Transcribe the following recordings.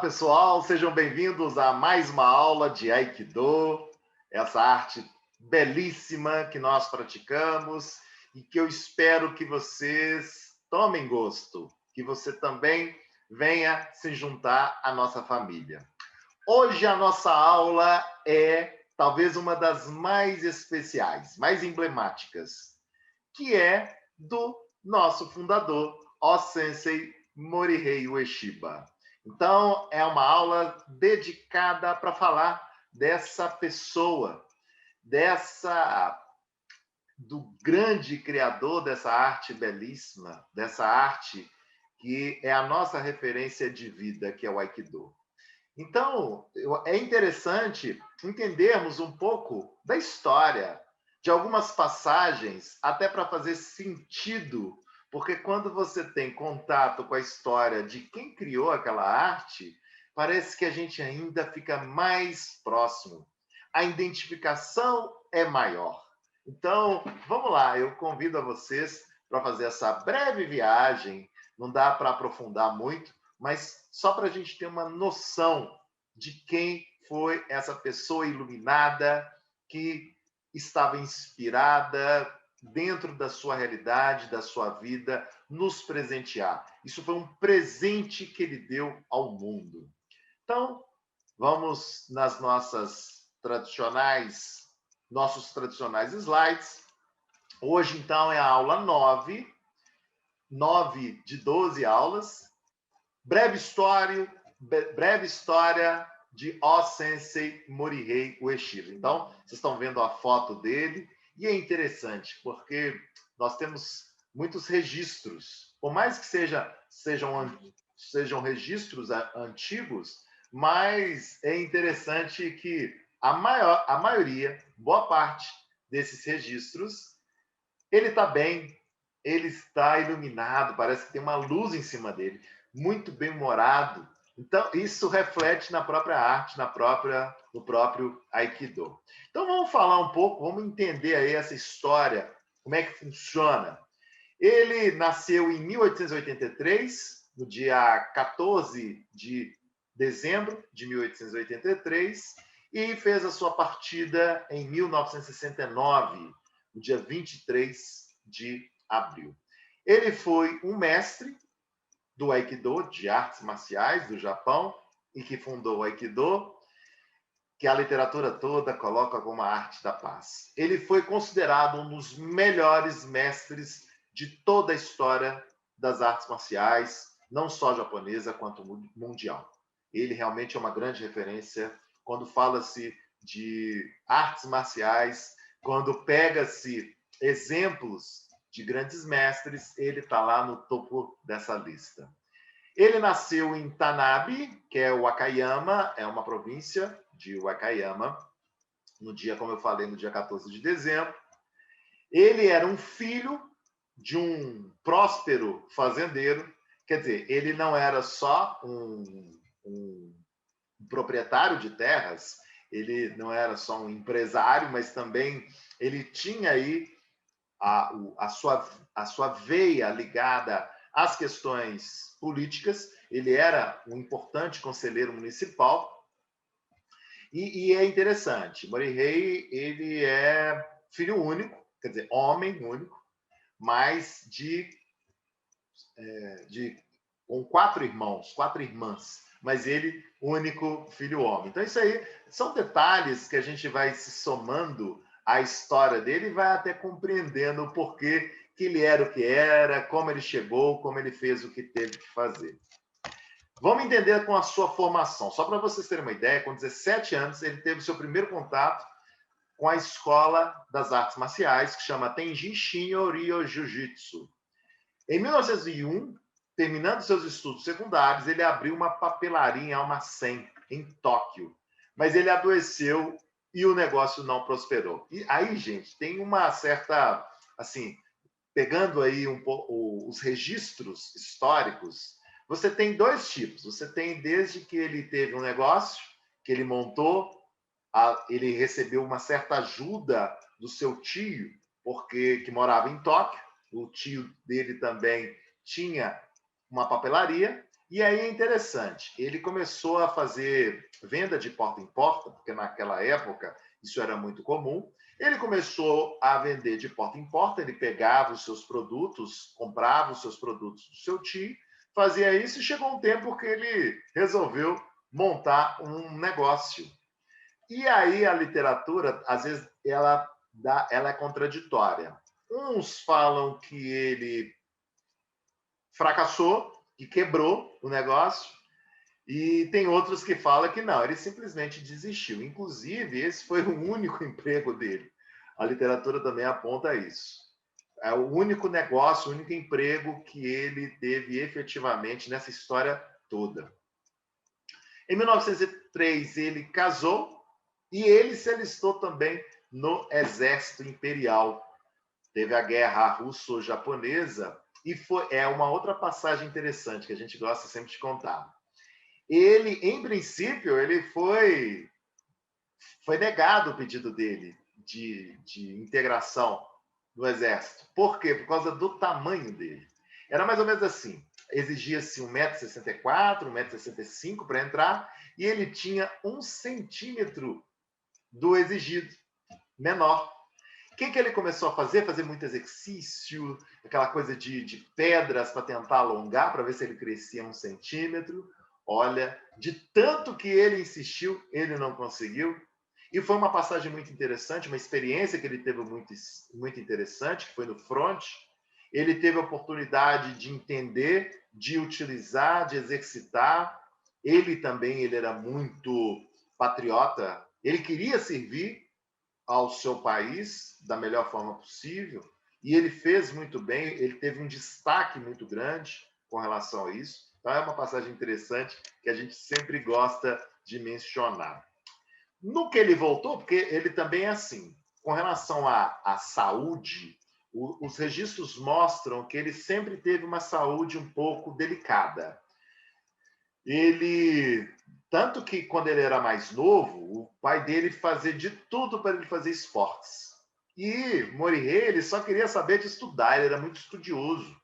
pessoal, sejam bem-vindos a mais uma aula de Aikido, essa arte belíssima que nós praticamos e que eu espero que vocês tomem gosto, que você também venha se juntar à nossa família. Hoje a nossa aula é talvez uma das mais especiais, mais emblemáticas, que é do nosso fundador, O-Sensei Morihei Ueshiba. Então, é uma aula dedicada para falar dessa pessoa, do grande criador dessa arte belíssima, dessa arte que é a nossa referência de vida, que é o Aikido. Então, é interessante entendermos um pouco da história, de algumas passagens, até para fazer sentido, porque quando você tem contato com a história de quem criou aquela arte, parece que a gente ainda fica mais próximo. A identificação é maior. Então, vamos lá, eu convido a vocês para fazer essa breve viagem, não dá para aprofundar muito, mas só para a gente ter uma noção de quem foi essa pessoa iluminada que estava inspirada dentro da sua realidade, da sua vida, nos presentear. Isso foi um presente que ele deu ao mundo. Então, vamos nas nossos tradicionais slides. Hoje, então, é a aula 9 de 12 aulas. Breve história de O-Sensei Morihei Ueshiba. Então, vocês estão vendo a foto dele e é interessante porque nós temos muitos registros, por mais que sejam registros antigos, mas é interessante que a maioria, boa parte desses registros, ele está bem, ele está iluminado, parece que tem uma luz em cima dele, muito bem-humorado. Então, isso reflete na própria arte, no próprio Aikido. Então, vamos falar um pouco, vamos entender aí essa história, como é que funciona. Ele nasceu em 1883, no dia 14 de dezembro de 1883, e fez a sua partida em 1969, no dia 23 de abril. Ele foi um mestre do Aikido, de artes marciais do Japão, e que fundou o Aikido, que a literatura toda coloca como a arte da paz. Ele foi considerado um dos melhores mestres de toda a história das artes marciais, não só japonesa, quanto mundial. Ele realmente é uma grande referência quando fala-se de artes marciais, quando pega-se exemplos de grandes mestres, ele está lá no topo dessa lista. Ele nasceu em Tanabe, que é Wakayama, é uma província de Wakayama, no dia, como eu falei, no dia 14 de dezembro. Ele era um filho de um próspero fazendeiro, quer dizer, ele não era só um proprietário de terras, ele não era só um empresário, mas também ele tinha aí a sua veia ligada às questões políticas. Ele era um importante conselheiro municipal. E é interessante, Morihei, ele é filho único, quer dizer, homem único, mas com 4 irmãos, 4 irmãs, mas ele, único filho homem. Então, isso aí são detalhes que a gente vai se somando à história dele e vai até compreendendo o porquê que ele era o que era, como ele chegou, como ele fez o que teve que fazer. Vamos entender com a sua formação. Só para vocês terem uma ideia, com 17 anos, ele teve o seu primeiro contato com a Escola das Artes Marciais, que chama Tenjin Shinyo Ryo Jiu-Jitsu. Em 1901, terminando seus estudos secundários, ele abriu uma papelaria em Almacen, em Tóquio. Mas ele adoeceu e o negócio não prosperou. E aí, gente, tem uma certa, assim, pegando aí um pouco os registros históricos, você tem dois tipos. Você tem desde que ele teve um negócio, que ele montou, ele recebeu uma certa ajuda do seu tio, que morava em Tóquio. O tio dele também tinha uma papelaria, E aí é interessante, ele começou a fazer venda de porta em porta, porque naquela época isso era muito comum. Ele começou a vender de porta em porta, ele pegava os seus produtos, comprava os seus produtos do seu tio, fazia isso e chegou um tempo que ele resolveu montar um negócio. E aí a literatura, às vezes, ela é contraditória. Uns falam que ele fracassou, que quebrou o negócio, e tem outros que falam que não, ele simplesmente desistiu. Inclusive, esse foi o único emprego dele. A literatura também aponta isso. É o único negócio, o único emprego que ele teve efetivamente nessa história toda. Em 1903, ele casou e ele se alistou também no exército imperial. Teve a guerra russo-japonesa e é uma outra passagem interessante que a gente gosta sempre de contar. Ele, em princípio, ele foi negado o pedido dele de integração no exército. Por quê? Por causa do tamanho dele. Era mais ou menos assim, exigia-se 1,64 m, 1,65 m para entrar, e ele tinha 1 centímetro do exigido, menor. O que ele começou a fazer? Fazer muito exercício, aquela coisa de pedras para tentar alongar, para ver se ele crescia 1 centímetro. Olha, de tanto que ele insistiu, ele não conseguiu. E foi uma passagem muito interessante, uma experiência que ele teve muito, muito interessante, que foi no front. Ele teve a oportunidade de entender, de utilizar, de exercitar. Ele também, ele era muito patriota. Ele queria servir ao seu país da melhor forma possível, e ele fez muito bem, ele teve um destaque muito grande com relação a isso. Então, é uma passagem interessante que a gente sempre gosta de mencionar. No que ele voltou, porque ele também é assim, com relação à saúde, os registros mostram que ele sempre teve uma saúde um pouco delicada. Ele, tanto que quando ele era mais novo, o pai dele fazia de tudo para ele fazer esportes. E Morihei, ele só queria saber de estudar, ele era muito estudioso.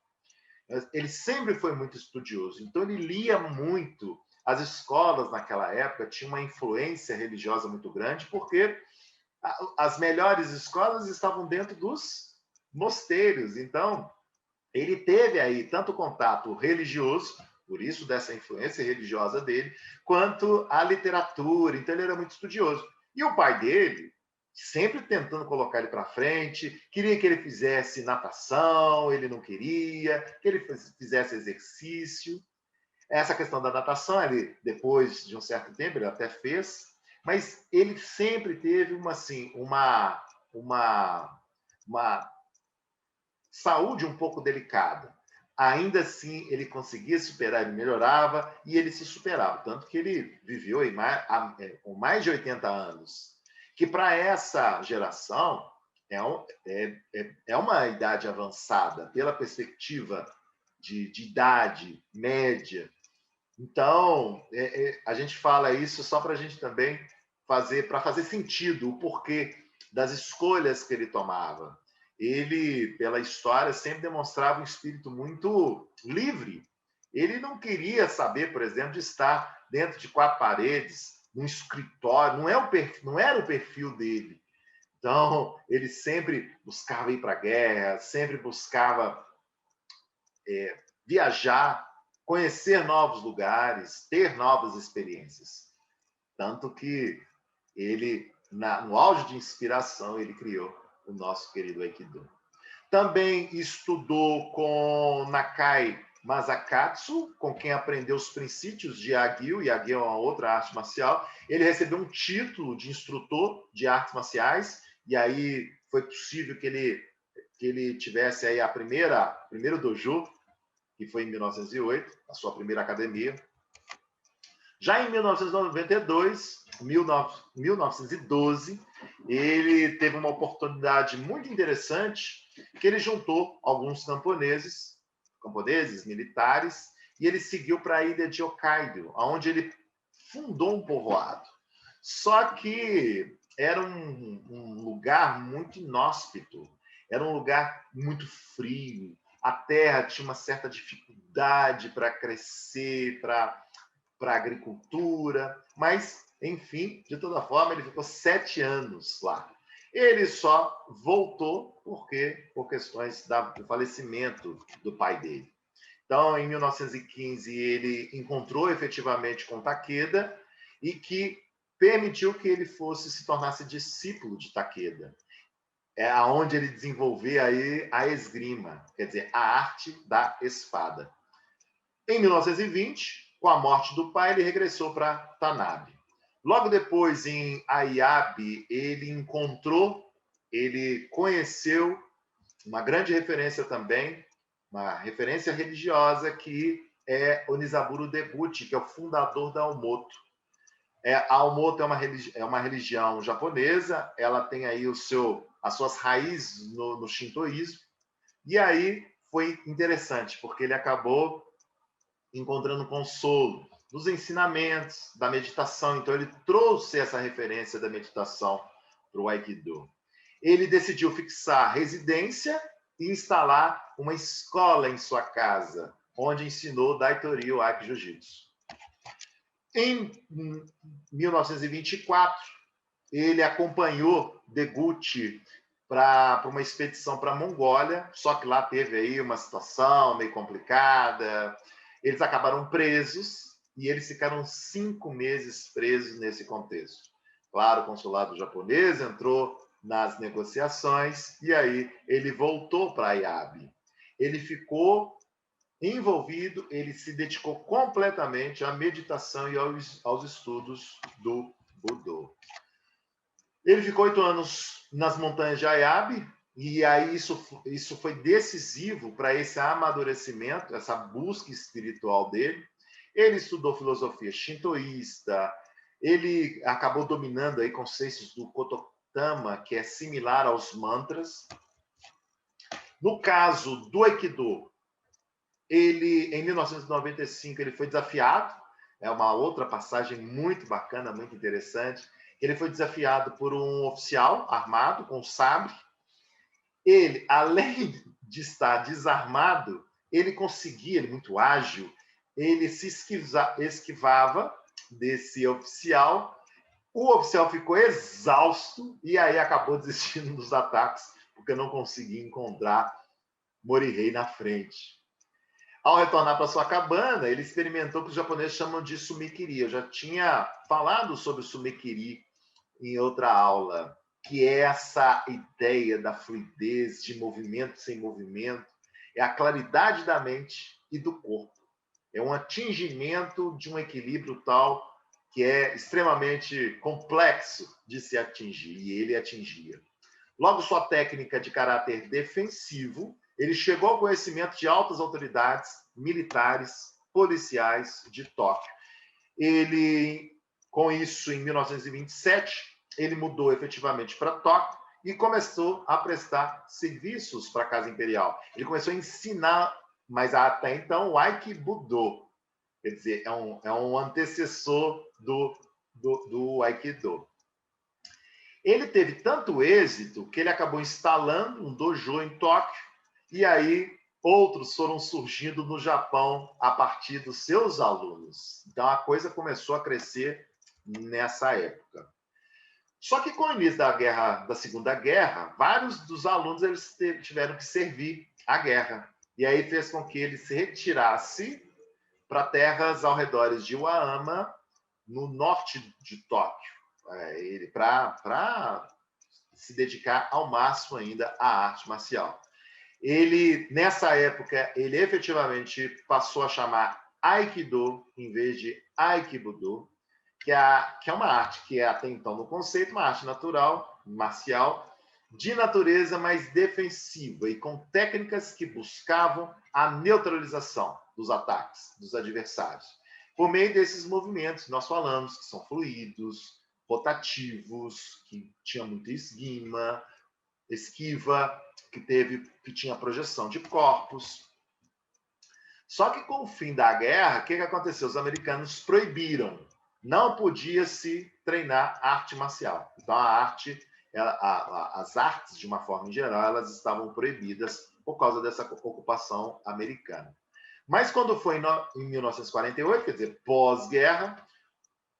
Ele sempre foi muito estudioso, então ele lia muito. As escolas naquela época tinham uma influência religiosa muito grande, porque as melhores escolas estavam dentro dos mosteiros. Então, ele teve aí tanto contato religioso, por isso dessa influência religiosa dele, quanto a literatura. Então ele era muito estudioso. E o pai dele, sempre tentando colocar ele para frente, queria que ele fizesse natação, ele não queria, que ele fizesse exercício. Essa questão da natação, ele, depois de um certo tempo, ele até fez, mas ele sempre teve uma saúde um pouco delicada. Ainda assim, ele conseguia superar, ele melhorava e ele se superava. Tanto que ele viveu com mais de 80 anos, que para essa geração é uma idade avançada, pela perspectiva de idade média. Então, a gente fala isso só para a gente também para fazer sentido o porquê das escolhas que ele tomava. Ele, pela história, sempre demonstrava um espírito muito livre. Ele não queria saber, por exemplo, de estar dentro de 4 paredes, num escritório, não era o perfil dele. Então, ele sempre buscava ir para a guerra, sempre buscava viajar, conhecer novos lugares, ter novas experiências. Tanto que ele, no auge de inspiração, ele criou o nosso querido Aikido. Também estudou com Nakai Masakatsu, com quem aprendeu os princípios de Yagyu. Yagyu é uma outra arte marcial. Ele recebeu um título de instrutor de artes marciais, e aí foi possível que ele tivesse aí primeiro dojo, que foi em 1908, a sua primeira academia. Já em 1912, ele teve uma oportunidade muito interessante, que ele juntou alguns camponeses militares, e ele seguiu para a ilha de Hokkaido, onde ele fundou um povoado. Só que era um lugar muito inóspito, era um lugar muito frio, a terra tinha uma certa dificuldade para crescer, para a agricultura, mas, enfim, de toda forma, ele ficou 7 anos lá. Ele só voltou por questões do falecimento do pai dele. Então, em 1915, ele encontrou efetivamente com Takeda e que permitiu que ele se tornasse discípulo de Takeda. É aonde ele desenvolveu aí a esgrima, quer dizer, a arte da espada. Em 1920, com a morte do pai, ele regressou para Tanabe. Logo depois, em Ayabe, ele conheceu uma grande referência também, uma referência religiosa, que é Onizaburo Deguchi, que é o fundador da Aomoto. A Aomoto é uma religião japonesa, ela tem aí as suas raízes no shintoísmo, e aí foi interessante, porque ele acabou encontrando consolo nos ensinamentos da meditação, então ele trouxe essa referência da meditação para o Aikido. Ele decidiu fixar residência e instalar uma escola em sua casa, onde ensinou Daitori Aikido Jiu-Jitsu. Em 1924, ele acompanhou Deguchi para uma expedição para a Mongólia, só que lá teve aí uma situação meio complicada. Eles acabaram presos e eles ficaram 5 meses presos nesse contexto. Claro, o consulado japonês entrou nas negociações e aí ele voltou para Ayabe. Ele ficou envolvido, ele se dedicou completamente à meditação e aos estudos do Budô. Ele ficou 8 anos nas montanhas de Ayabe, e aí isso foi decisivo para esse amadurecimento, essa busca espiritual dele. Ele estudou filosofia shintoísta, ele acabou dominando aí conceitos do Kototama, que é similar aos mantras. No caso do Aikido, em 1995, ele foi desafiado, é uma outra passagem muito bacana, muito interessante. Ele foi desafiado por um oficial armado com sabre. Ele, além de estar desarmado, ele conseguia, ele muito ágil, ele se esquivava desse oficial. O oficial ficou exausto e aí acabou desistindo dos ataques, porque não conseguia encontrar Morihei na frente. Ao retornar para sua cabana, ele experimentou o que os japoneses chamam de sumikiri. Eu já tinha falado sobre o sumikiri em outra aula, que é essa ideia da fluidez, de movimento sem movimento, é a claridade da mente e do corpo. É um atingimento de um equilíbrio tal que é extremamente complexo de se atingir, e ele atingia. Logo, sua técnica de caráter defensivo, ele chegou ao conhecimento de altas autoridades militares, policiais de Tóquio. Ele, com isso, em 1927, ele mudou efetivamente para Tóquio e começou a prestar serviços para a Casa Imperial. Ele começou a ensinar, mas até então, o Aikibudo. Quer dizer, é um antecessor do Aikido. Ele teve tanto êxito que ele acabou instalando um dojo em Tóquio, e aí outros foram surgindo no Japão a partir dos seus alunos. Então a coisa começou a crescer nessa época. Só que com o início da Segunda Guerra, vários dos alunos eles tiveram que servir a guerra. E aí fez com que ele se retirasse para terras ao redor de Iwama, no norte de Tóquio. Ele para se dedicar ao máximo ainda à arte marcial. Ele, nessa época, ele efetivamente passou a chamar Aikido em vez de Aikibudo, que é uma arte que é até então no conceito, uma arte natural, marcial, de natureza mais defensiva e com técnicas que buscavam a neutralização dos ataques dos adversários. Por meio desses movimentos que nós falamos, que são fluidos, rotativos, que tinha muita esquiva, que tinha projeção de corpos. Só que com o fim da guerra, o que aconteceu? Os americanos proibiram. Não podia se treinar arte marcial. Então a arte as artes, de uma forma em geral, elas estavam proibidas por causa dessa ocupação americana. Mas quando foi em 1948, quer dizer, pós-guerra,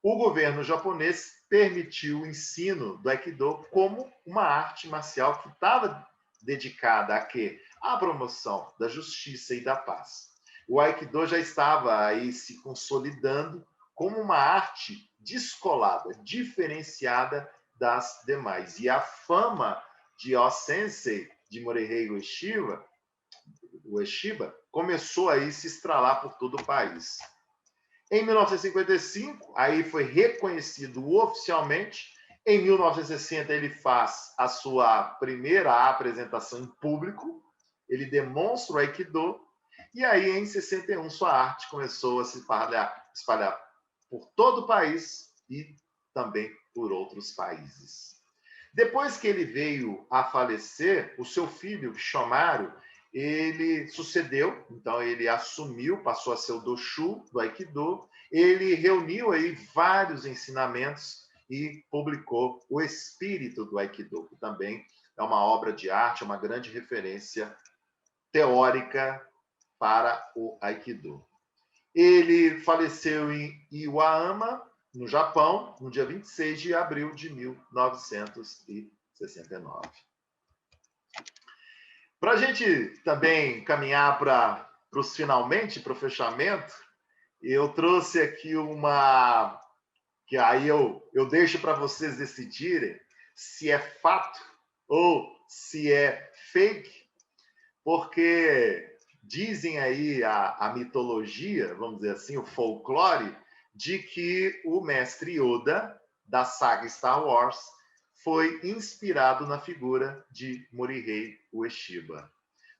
o governo japonês permitiu o ensino do Aikido como uma arte marcial que estava dedicada a quê? À promoção da justiça e da paz. O Aikido já estava aí se consolidando como uma arte descolada, diferenciada das demais. E a fama de O-sensei, de Morihei Ueshiba, começou aí a se estralar por todo o país. Em 1955, aí foi reconhecido oficialmente. Em 1960, ele faz a sua primeira apresentação em público. Ele demonstra o Aikido. E aí, em 61, sua arte começou a se espalhar por todo o país e também por outros países. Depois que ele veio a falecer, o seu filho, Shomaru, ele sucedeu, então ele assumiu, passou a ser o Doshu do Aikido. Ele reuniu aí vários ensinamentos e publicou O Espírito do Aikido, que também é uma obra de arte, uma grande referência teórica para o Aikido. Ele faleceu em Iwayama, no Japão, no dia 26 de abril de 1969. Para a gente também caminhar para os finalmente, para o fechamento, eu trouxe aqui uma que aí eu deixo para vocês decidirem se é fato ou se é fake, porque dizem aí a mitologia, vamos dizer assim, o folclore, de que o mestre Yoda, da saga Star Wars, foi inspirado na figura de Morihei Ueshiba.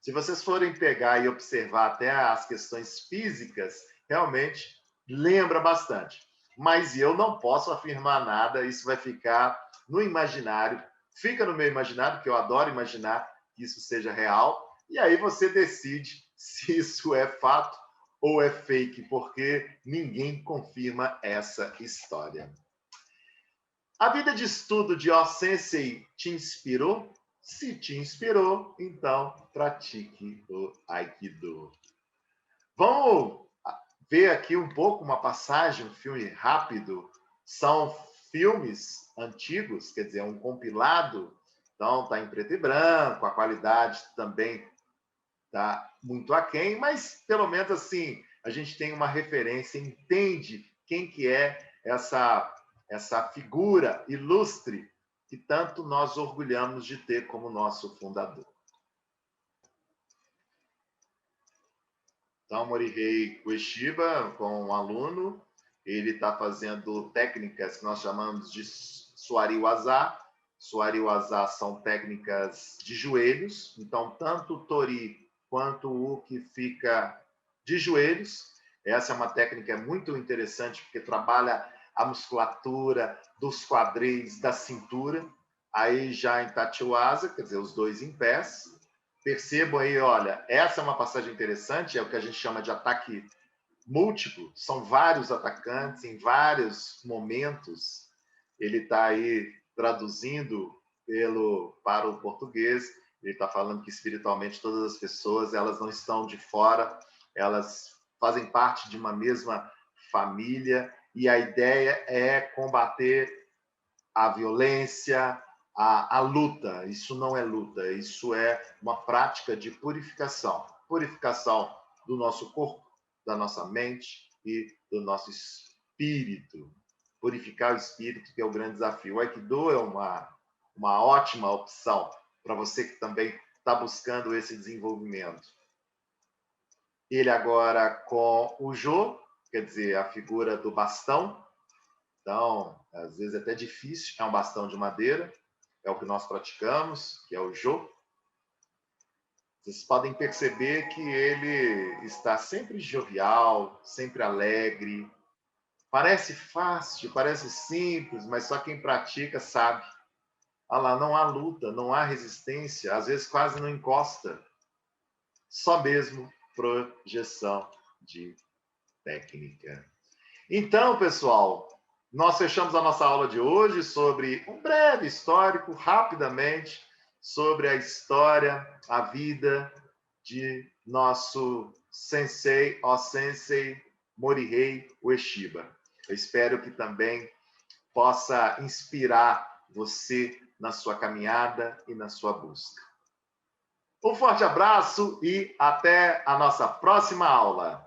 Se vocês forem pegar e observar até as questões físicas, realmente lembra bastante. Mas eu não posso afirmar nada, isso vai ficar no imaginário. Fica no meu imaginário, porque eu adoro imaginar que isso seja real. E aí você decide se isso é fato ou é fake, porque ninguém confirma essa história. A vida de estudo de O-sensei te inspirou? Se te inspirou, então pratique o Aikido. Vamos ver aqui um pouco uma passagem, um filme rápido. São filmes antigos, quer dizer, um compilado. Então, está em preto e branco, a qualidade também está muito aquém, mas pelo menos assim, a gente tem uma referência, entende quem que é essa figura ilustre que tanto nós orgulhamos de ter como nosso fundador. Então, Morihei Ueshiba, com um aluno, ele está fazendo técnicas que nós chamamos de Suari-waza. Suari-waza são técnicas de joelhos, então tanto o Tori quanto o que fica de joelhos. Essa é uma técnica muito interessante, porque trabalha a musculatura dos quadris, da cintura. Aí já em Tachiwaza, quer dizer, os dois em pés. Percebam aí, olha, essa é uma passagem interessante, é o que a gente chama de ataque múltiplo. São vários atacantes em vários momentos. Ele está aí traduzindo para o português. Ele está falando que espiritualmente todas as pessoas elas não estão de fora, elas fazem parte de uma mesma família e a ideia é combater a violência, a luta. Isso não é luta, isso é uma prática de purificação. Purificação do nosso corpo, da nossa mente e do nosso espírito. Purificar o espírito, que é o grande desafio. O Aikido é uma ótima opção para você que também está buscando esse desenvolvimento. Ele agora com o Jo, quer dizer, a figura do bastão. Então, às vezes é até difícil, é um bastão de madeira, é o que nós praticamos, que é o Jo. Vocês podem perceber que ele está sempre jovial, sempre alegre. Parece fácil, parece simples, mas só quem pratica sabe. Olha lá, não há luta, não há resistência, às vezes quase não encosta. Só mesmo projeção de técnica. Então, pessoal, nós fechamos a nossa aula de hoje sobre um breve histórico, rapidamente, sobre a história, a vida de nosso sensei, ó sensei Morihei Ueshiba. Eu espero que também possa inspirar você na sua caminhada e na sua busca. Um forte abraço e até a nossa próxima aula.